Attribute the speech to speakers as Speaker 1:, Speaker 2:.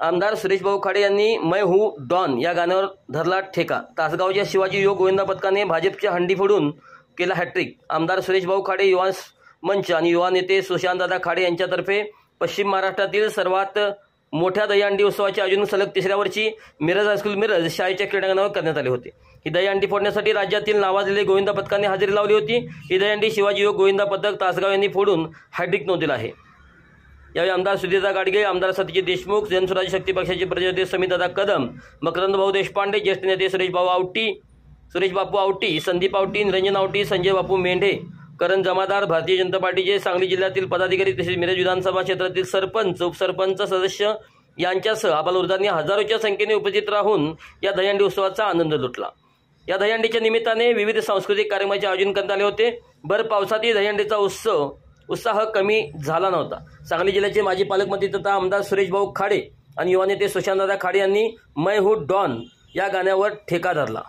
Speaker 1: आमदार सुरेश भाऊ खाडे यांनी मैं हूँ डॉन या गाण्यावर धरला ठेका। तासगावच्या शिवाजी युवक गोविंदा पथकाने भाजपच्या हंडी फोडून केला हॅट्रिक। आमदार सुरेश भाऊ खाडे, युवा मंच आणि युवा नेते सुशांतदादा खाडे यांच्यातर्फे पश्चिम महाराष्ट्रातील सर्वात मोठ्या दहीहंडी उत्सवाचे आयोजन सलग तिसऱ्या वर्षी मिरज हायस्कूल मिरज शाळेच्या क्रीडांगणावर करण्यात आले होते। ही दहीहंडी फोडण्यासाठी राज्यातील नावाजलेले गोविंदा पथकाने हजेरी लावली होती। ही दहीहंडी शिवाजी युवक गोविंदा पथक तासगाव यांनी फोडून हॅट्रिक नोंदवला आहे। यावेळी आमदार सुधीरदा गाडगे, आमदार सतीश देशमुख, जनसुराज्य शक्ती पक्षाचे प्रदेशाध्यक्ष समीरदादा कदम, मकरंद भाऊ देशपांडे, ज्येष्ठ नेते सुरेश बापू आवटी, संदीप आवटी, निरंजन आवटी, संजय बापू मेंढे, करण जमादार, भारतीय जनता पार्टीचे सांगली जिल्ह्यातील पदाधिकारी तसेच मिरज विधानसभा क्षेत्रातील सरपंच, उपसरपंच, सदस्य यांच्यासह आबालवृद्धांनी हजारोच्या संख्येने उपस्थित राहून या दहीहंडी उत्सवाचा आनंद लुटला। या दहीहंडीच्या निमित्ताने विविध सांस्कृतिक कार्यक्रमाचे आयोजन करण्यात आले होते। भर पावसातही दहीहंडीचा उत्साह कमी झाला नव्हता। सांगली जिल्ह्याचे माजी पालकमंत्री तथा आमदार सुरेश भाऊ खाडे आणि युवा नेते सुशांतदादा खाडे यांनी मैं हूँ डॉन या गाण्यावर ठेका धरला।